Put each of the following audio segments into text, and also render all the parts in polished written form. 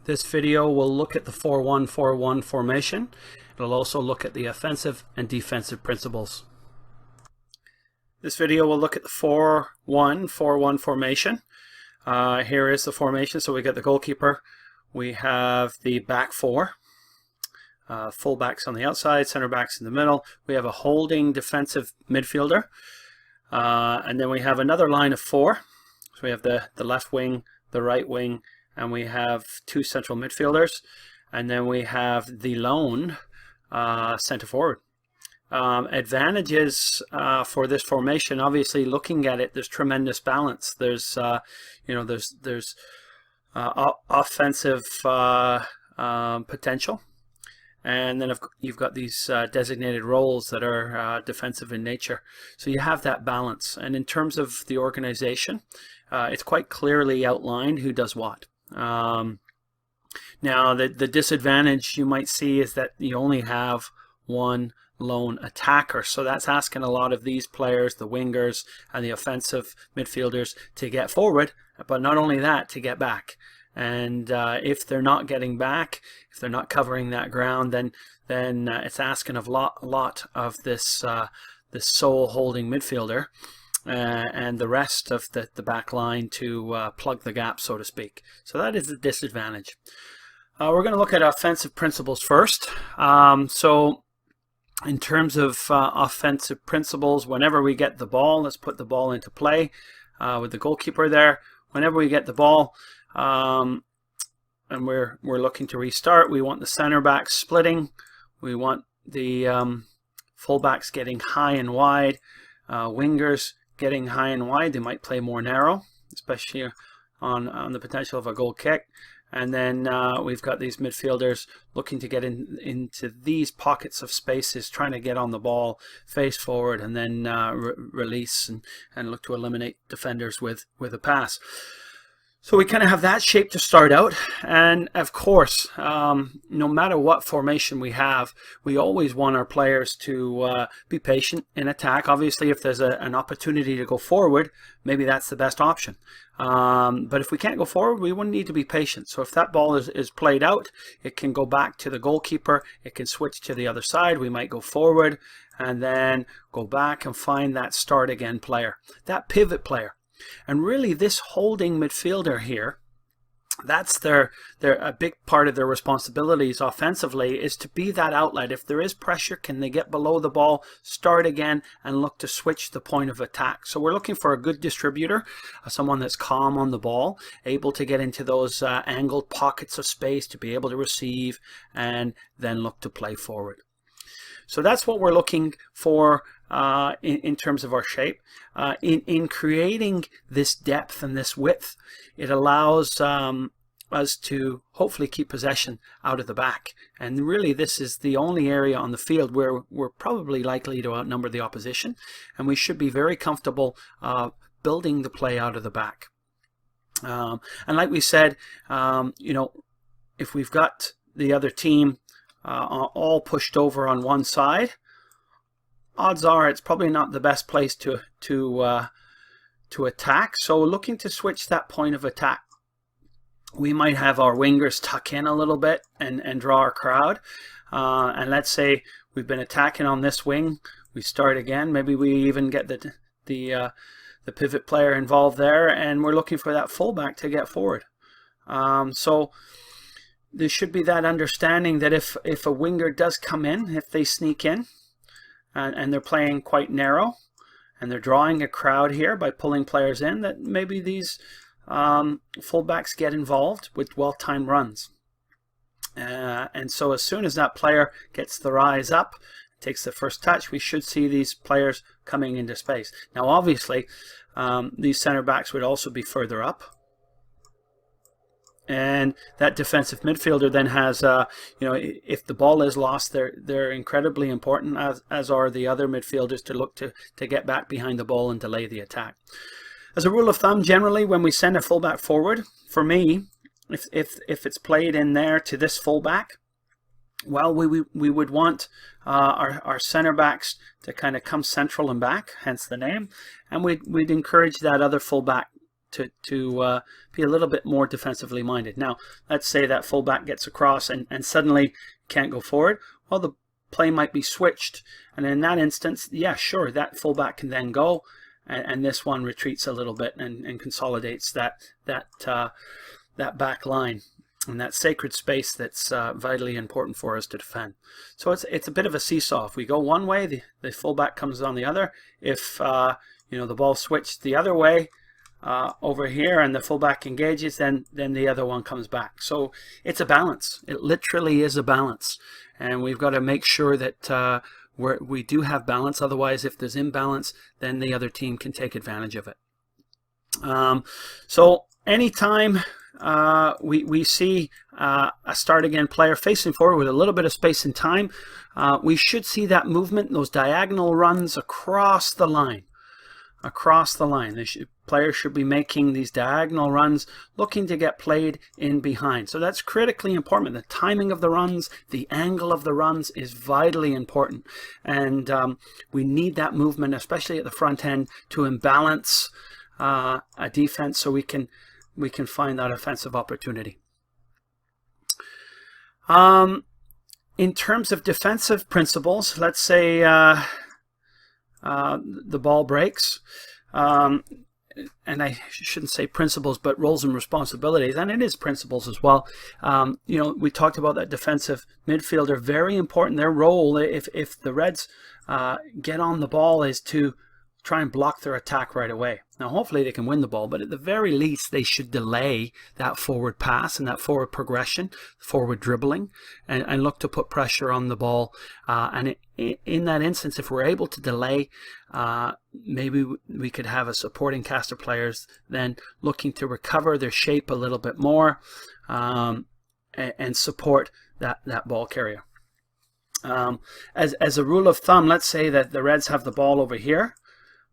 This video will look at the 4-1-4-1 formation. It'll also look at the offensive and defensive principles. This video will look at the 4-1-4-1 formation. Here is the formation. So we got the goalkeeper. We have the back four. Full backs on the outside, center backs in the middle. We have a holding defensive midfielder. And then we have another line of four. So we have the left wing, the right wing, and we have two central midfielders. And then we have the lone center forward. Advantages for this formation, obviously looking at it, there's tremendous balance. There's there's offensive potential. And then you've got these designated roles that are defensive in nature. So you have that balance. And in terms of the organization, it's quite clearly outlined who does what. Now, the disadvantage you might see is that you only have one lone attacker. So that's asking a lot of these players, the wingers and the offensive midfielders, to get forward, but not only that, to get back. And if they're not getting back, if they're not covering that ground, then it's asking a lot of this this sole holding midfielder and the rest of the back line to plug the gap, so to speak. So that is the disadvantage. We're going to look at offensive principles first. So in terms of offensive principles, whenever we get the ball, let's put the ball into play with the goalkeeper there. Whenever we get the ball, and we're looking to restart, we want the center backs splitting. We want the full backs getting high and wide, wingers getting high and wide. They might play more narrow, especially on the potential of a goal kick. And then we've got these midfielders looking to get into these pockets of spaces, trying to get on the ball, face forward, and then release and look to eliminate defenders with a pass. So we kind of have that shape to start out. And of course, no matter what formation we have, we always want our players to be patient in attack. Obviously, if there's an opportunity to go forward, maybe that's the best option. But if we can't go forward, we wouldn't need to be patient. So if that ball is played out, it can go back to the goalkeeper. It can switch to the other side. We might go forward and then go back and find that start again player, that pivot player. And really, this holding midfielder here, that's a big part of their responsibilities offensively, is to be that outlet. If there is pressure, can they get below the ball, start again, and look to switch the point of attack? So we're looking for a good distributor, someone that's calm on the ball, able to get into those angled pockets of space to be able to receive and then look to play forward. So that's what we're looking for in terms of our shape. In creating this depth and this width, it allows us to hopefully keep possession out of the back. And really, this is the only area on the field where we're probably likely to outnumber the opposition. And we should be very comfortable building the play out of the back. And like we said, if we've got the other team all pushed over on one side, odds are it's probably not the best place to attack. So looking to switch that point of attack, we might have our wingers tuck in a little bit and draw our crowd. And let's say we've been attacking on this wing, we start again. Maybe we even get the pivot player involved there, and we're looking for that fullback to get forward. So there should be that understanding that if a winger does come in, if they sneak in, and they're playing quite narrow, and they're drawing a crowd here by pulling players in, that maybe these fullbacks get involved with well-timed runs. And so as soon as that player gets the rise up, takes the first touch, we should see these players coming into space. Now, obviously, these center backs would also be further up. And that defensive midfielder then has, if the ball is lost, they're incredibly important, as are the other midfielders, to look to get back behind the ball and delay the attack. As a rule of thumb, generally, when we send a fullback forward, for me, if it's played in there to this fullback, well, we would want our center backs to kind of come central and back, hence the name, and we'd encourage that other fullback to be a little bit more defensively minded. Now, let's say that fullback gets across and suddenly can't go forward. Well, the play might be switched, and in that instance, yeah, sure, that fullback can then go, and this one retreats a little bit and consolidates that back line and that sacred space that's vitally important for us to defend. So it's a bit of a seesaw. If we go one way, the fullback comes on the other. If the ball switched the other way over here and the fullback engages, then the other one comes back. So it's a balance. It literally is a balance, and we've got to make sure that we do have balance. Otherwise, if there's imbalance, then the other team can take advantage of it. So anytime we see a start again player facing forward with a little bit of space and time, we should see that movement, those diagonal runs across the line. Players should be making these diagonal runs, looking to get played in behind. So that's critically important. The timing of the runs, the angle of the runs is vitally important. And we need that movement, especially at the front end, to imbalance a defense so we can find that offensive opportunity. In terms of defensive principles, let's say the ball breaks, and I shouldn't say principles, but roles and responsibilities, and it is principles as well. We talked about that defensive midfielder, very important. Their role, if the Reds get on the ball, is to try and block their attack right away. Now, hopefully they can win the ball, but at the very least, they should delay that forward pass and that forward progression, forward dribbling, and look to put pressure on the ball. And in that instance, if we're able to delay, maybe we could have a supporting cast of players then looking to recover their shape a little bit more and support that ball carrier. As a rule of thumb, let's say that the Reds have the ball over here.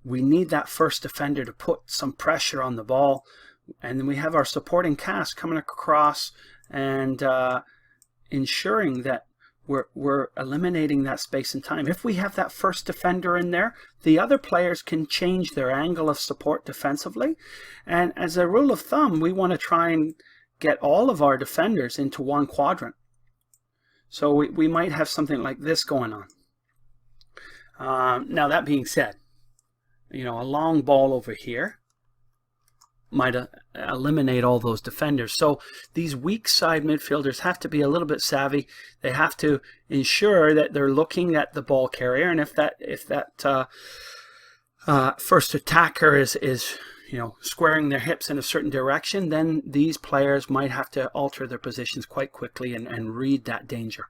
We need that first defender to put some pressure on the ball, and then we have our supporting cast coming across and ensuring that we're eliminating that space and time. If we have that first defender in there, the other players can change their angle of support defensively. And as a rule of thumb, we want to try and get all of our defenders into one quadrant. So we might have something like this going on. Now, that being said, a long ball over here might eliminate all those defenders. So these weak side midfielders have to be a little bit savvy. They have to ensure that they're looking at the ball carrier, and if that first attacker is squaring their hips in a certain direction, then these players might have to alter their positions quite quickly and read that danger.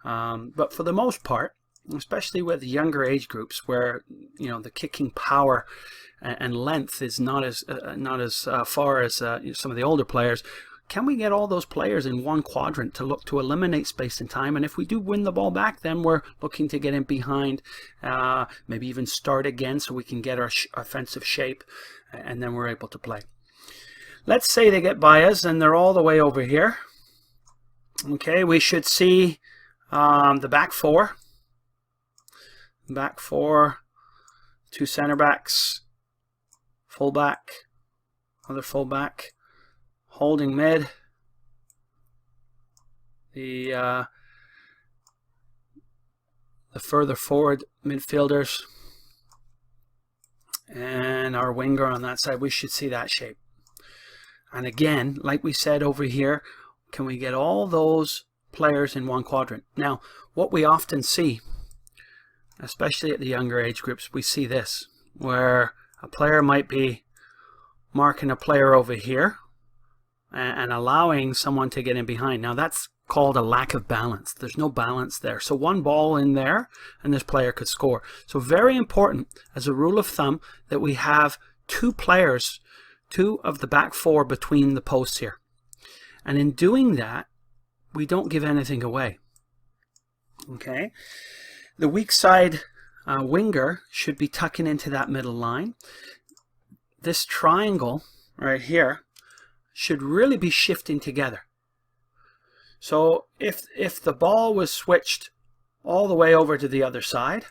But for the most part, especially with younger age groups where the kicking power and length is not as far as some of the older players, can we get all those players in one quadrant to look to eliminate space and time? And if we do win the ball back, then we're looking to get in behind, maybe even start again so we can get our offensive shape, and then we're able to play. Let's say they get by us and they're all the way over here. Okay, we should see the back four. Back four, two center backs, fullback, other fullback, holding mid, the further forward midfielders, and our winger on that side. We should see that shape. And again, like we said over here, can we get all those players in one quadrant? Now, what we often see, especially at the younger age groups, we see this, where a player might be marking a player over here and allowing someone to get in behind. Now, that's called a lack of balance. There's no balance there. So one ball in there and this player could score. So very important, as a rule of thumb, that we have two players, two of the back four between the posts here. And in doing that, we don't give anything away. Okay? The weak side winger should be tucking into that middle line. This triangle right here should really be shifting together. So if the ball was switched all the way over to the other side,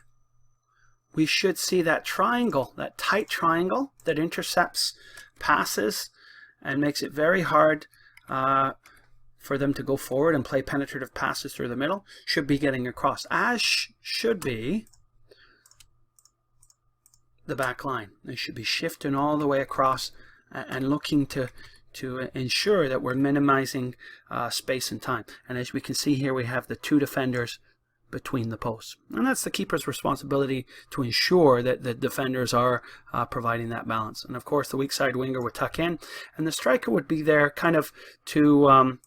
we should see that triangle, that tight triangle that intercepts passes and makes it very hard for them to go forward and play penetrative passes through the middle, should be getting across, as should be the back line. They should be shifting all the way across and looking to ensure that we're minimizing space and time. And as we can see here, we have the two defenders between the posts. And that's the keeper's responsibility to ensure that the defenders are providing that balance. And of course, the weak side winger would tuck in, and the striker would be there kind of to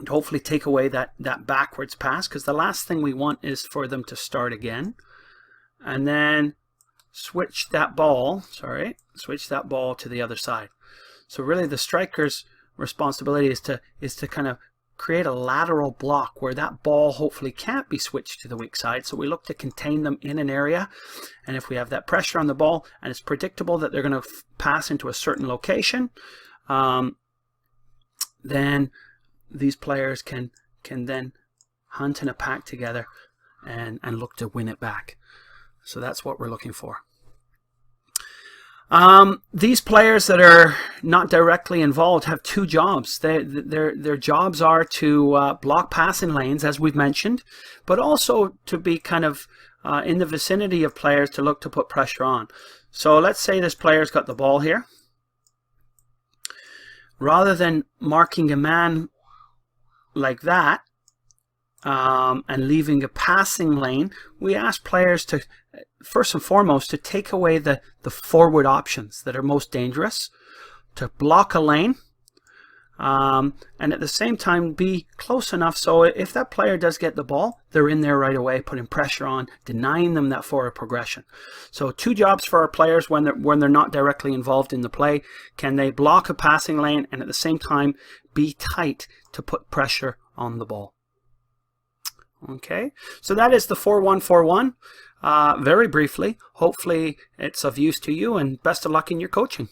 hopefully take away that backwards pass, because the last thing we want is for them to start again. And then switch that ball to the other side. So really the striker's responsibility is to kind of create a lateral block where that ball hopefully can't be switched to the weak side. So we look to contain them in an area, and if we have that pressure on the ball and it's predictable that they're going to pass into a certain location, then these players can then hunt in a pack together and look to win it back. So that's what we're looking for. These players that are not directly involved have two jobs. Their jobs are to block passing lanes, as we've mentioned, but also to be kind of in the vicinity of players to look to put pressure on. So let's say this player's got the ball here. Rather than marking a man like that and leaving a passing lane, we ask players to, first and foremost, to take away the forward options that are most dangerous, to block a lane, and at the same time be close enough so if that player does get the ball, they're in there right away, putting pressure on, denying them that forward progression. So two jobs for our players when they're not directly involved in the play. Can they block a passing lane and at the same time be tight to put pressure on the ball? Okay, so that is the 4-1-4-1. Very briefly, hopefully it's of use to you, and best of luck in your coaching.